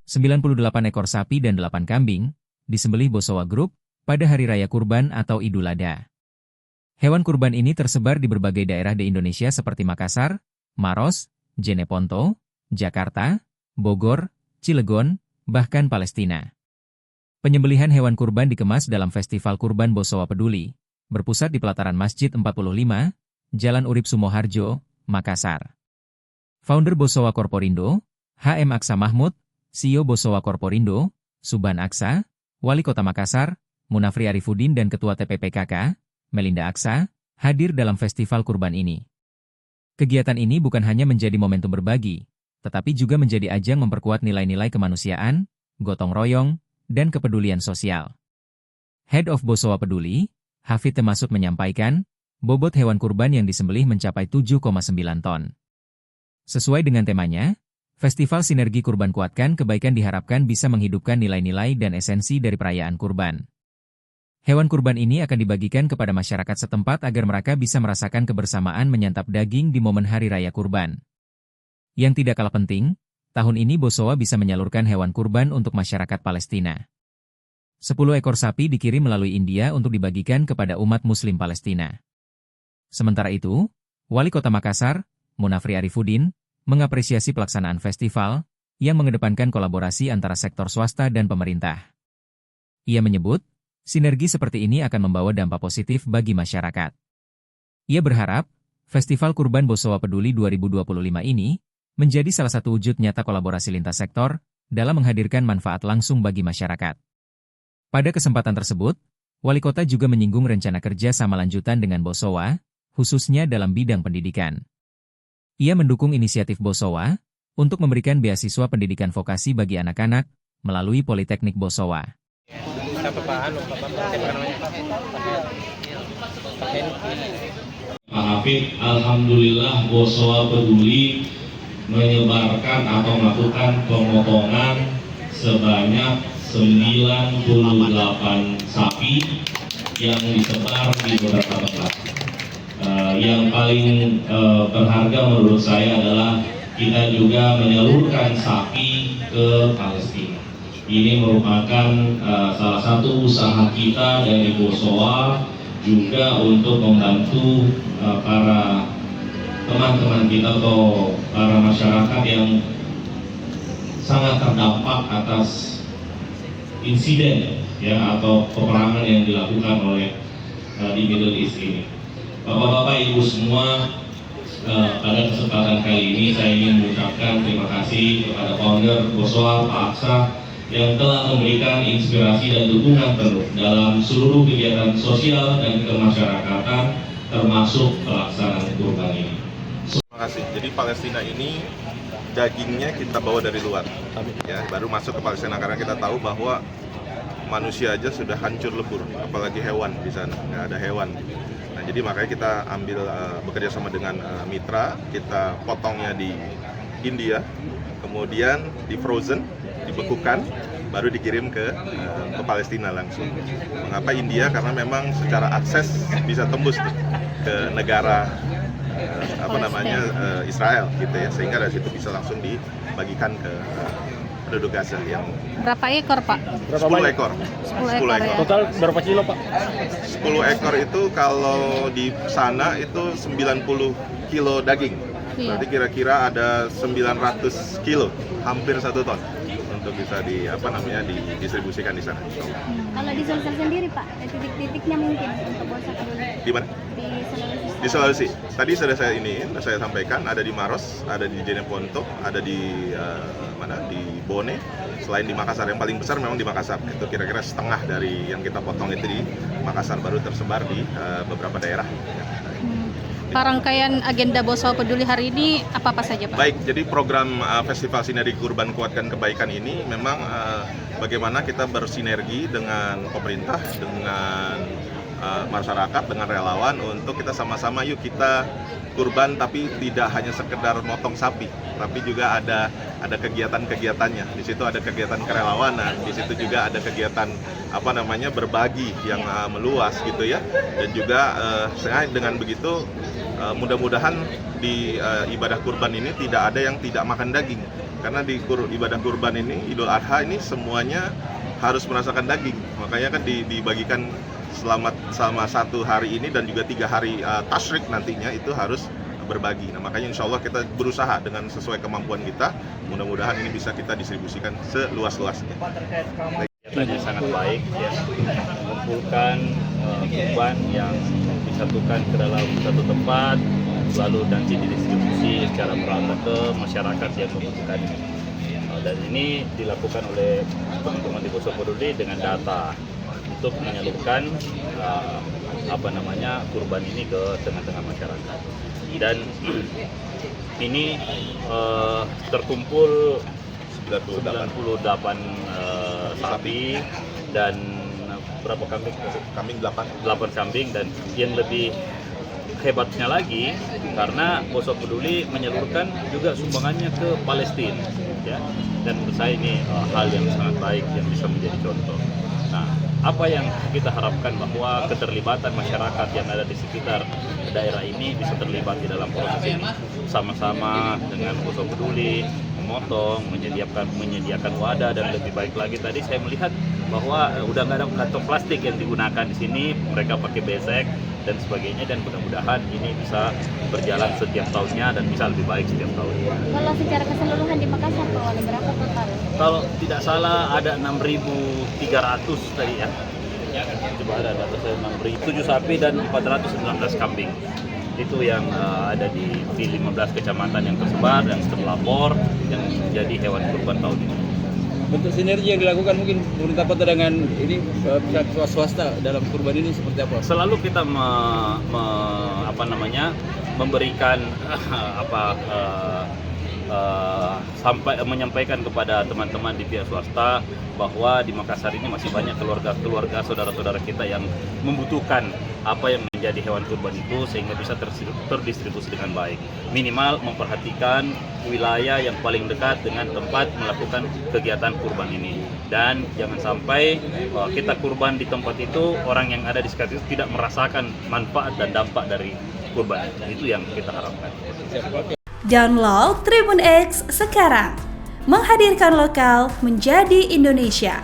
98 ekor sapi dan 8 kambing, disembelih Bosowa Group pada Hari Raya Kurban atau Idul Adha. Hewan kurban ini tersebar di berbagai daerah di Indonesia seperti Makassar, Maros, Jeneponto, Jakarta, Bogor, Cilegon, bahkan Palestina. Penyembelihan hewan kurban dikemas dalam Festival Kurban Bosowa Peduli, berpusat di pelataran Masjid 45, Jalan Urip Sumoharjo, Makassar. Founder Bosowa Korporindo, HM Aksa Mahmud, CEO Bosowa Korporindo, Suban Aksa, Wali Kota Makassar, Munafri Arifudin dan Ketua TPPKK, Melinda Aksa, hadir dalam festival kurban ini. Kegiatan ini bukan hanya menjadi momentum berbagi, tetapi juga menjadi ajang memperkuat nilai-nilai kemanusiaan, gotong royong, dan kepedulian sosial. Head of Bosowa Peduli, Hafid Temasut menyampaikan, bobot hewan kurban yang disembelih mencapai 7,9 ton. Sesuai dengan temanya, Festival Sinergi Kurban Kuatkan Kebaikan diharapkan bisa menghidupkan nilai-nilai dan esensi dari perayaan kurban. Hewan kurban ini akan dibagikan kepada masyarakat setempat agar mereka bisa merasakan kebersamaan menyantap daging di momen Hari Raya Kurban. Yang tidak kalah penting, tahun ini Bosowa bisa menyalurkan hewan kurban untuk masyarakat Palestina. 10 ekor sapi dikirim melalui India untuk dibagikan kepada umat Muslim Palestina. Sementara itu, Wali Kota Makassar, Munafri Arifudin, mengapresiasi pelaksanaan festival yang mengedepankan kolaborasi antara sektor swasta dan pemerintah. Ia menyebut, sinergi seperti ini akan membawa dampak positif bagi masyarakat. Ia berharap, Festival Kurban Bosowa Peduli 2025 ini menjadi salah satu wujud nyata kolaborasi lintas sektor dalam menghadirkan manfaat langsung bagi masyarakat. Pada kesempatan tersebut, Wali Kota juga menyinggung rencana kerja sama lanjutan dengan Bosowa, khususnya dalam bidang pendidikan. Ia mendukung inisiatif Bosowa untuk memberikan beasiswa pendidikan vokasi bagi anak-anak melalui Politeknik Bosowa. Pak Hafid, alhamdulillah Bosowa Peduli menyebarkan atau melakukan pemotongan sebanyak 98 sapi yang disebar di beberapa tempat. Yang paling berharga menurut saya adalah kita juga menyalurkan sapi ke Palestina. Ini merupakan salah satu usaha kita dari Bosowa juga untuk membantu para teman-teman kita atau para masyarakat yang sangat terdampak atas insiden ya atau peperangan yang dilakukan oleh di Middle East ini. Bapak-bapak, Ibu semua, pada kesempatan kali ini saya ingin mengucapkan terima kasih kepada founder Bosowa, Pak Aksa, yang telah memberikan inspirasi dan dukungan penuh dalam seluruh kegiatan sosial dan kemasyarakatan, termasuk pelaksanaan kurban ini. Terima kasih. Jadi Palestina ini dagingnya kita bawa dari luar, ya, baru masuk ke Palestina karena kita tahu bahwa manusia aja sudah hancur lebur, apalagi hewan di sana, nggak ada hewan. Nah, jadi makanya kita ambil bekerja sama dengan mitra, kita potongnya di India, kemudian di frozen, dibekukan, baru dikirim ke Palestina langsung. Mengapa India? Karena memang secara akses bisa tembus tuh, ke negara Israel gitu ya, sehingga dari situ bisa langsung dibagikan ke penduduk Gaza yang berapa ekor, Pak? 10 ekor. 10 ekor. Ya. Total berapa kilo, Pak? 10 ekor itu kalau di sana itu 90 kilo daging. Iya. Berarti kira-kira ada 900 kilo, hampir 1 ton untuk bisa didistribusikan di sana. Kalau di Sulsel sendiri, Pak, titik-titiknya mungkin untuk Bosowa Peduli. Di mana? Di Sulawesi. Tadi sudah saya sampaikan, ada di Maros, ada di Jeneponto, ada di di Bone. Selain di Makassar, yang paling besar memang di Makassar. Itu kira-kira setengah dari yang kita potong itu di Makassar, baru tersebar di beberapa daerah. Pak, rangkaian agenda Bosowa Peduli hari ini apa-apa saja, Pak? Baik, jadi program Festival Sinergi Kurban Kuatkan Kebaikan ini memang bagaimana kita bersinergi dengan pemerintah, dengan masyarakat, dengan relawan untuk kita sama-sama yuk kita kurban, tapi tidak hanya sekedar motong sapi, tapi juga ada kegiatan-kegiatannya. Di situ ada kegiatan kerelawanan, di situ juga ada kegiatan berbagi yang meluas gitu ya. Dan juga dengan begitu mudah-mudahan di ibadah kurban ini tidak ada yang tidak makan daging, karena di ibadah kurban ini, Idul Adha ini semuanya harus merasakan daging, makanya kan dibagikan selama 1 hari ini dan juga 3 hari tasyrik nantinya itu harus berbagi. Nah, makanya insya Allah kita berusaha dengan sesuai kemampuan kita, mudah-mudahan ini bisa kita distribusikan seluas-luasnya. Kegiatannya sangat baik, ya, mengumpulkan kurban yang disatukan ke dalam satu tempat, lalu nanti didistribusi secara merata ke masyarakat yang membutuhkan. Dan ini dilakukan oleh teman-teman di Boso Peduli dengan data untuk menyalurkan kurban ini ke tengah-tengah masyarakat. Dan ini terkumpul 98 sapi dan berapa kambing? Kambing 8. 8 kambing, dan yang lebih hebatnya lagi karena Boso Peduli menyalurkan juga sumbangannya ke Palestina, ya. Dan menurut saya ini hal yang sangat baik yang bisa menjadi contoh. Nah, apa yang kita harapkan bahwa keterlibatan masyarakat yang ada di sekitar daerah ini bisa terlibat di dalam proses ini, sama-sama dengan Boso Peduli memotong, menyediakan wadah, dan lebih baik lagi tadi saya melihat bahwa udah nggak ada kantong plastik yang digunakan di sini, mereka pakai besek dan sebagainya, dan mudah-mudahan ini bisa berjalan setiap tahunnya dan bisa lebih baik setiap tahunnya. Kalau secara keseluruhan di Makassar Pak Wali, berapa total? Kalau tidak salah ada 6.300 tadi ya. Coba ada data saya 6.007 sapi dan 419 kambing. Itu yang ada di 15 kecamatan yang tersebar dan terlapor yang menjadi hewan kurban tahun ini. Bentuk sinergi yang dilakukan mungkin pemerintah kota dengan ini pihak swasta dalam kurban ini seperti apa? Selalu kita memberikan sampai menyampaikan kepada teman-teman di pihak swasta bahwa di Makassar ini masih banyak keluarga saudara-saudara kita yang membutuhkan apa yang menjadi hewan kurban itu sehingga bisa terdistribusi dengan baik. Minimal memperhatikan wilayah yang paling dekat dengan tempat melakukan kegiatan kurban ini, dan jangan sampai kita kurban di tempat itu orang yang ada di sekitar itu tidak merasakan manfaat dan dampak dari kurban. Itu yang kita harapkan. Download Tribun X sekarang, menghadirkan lokal menjadi Indonesia.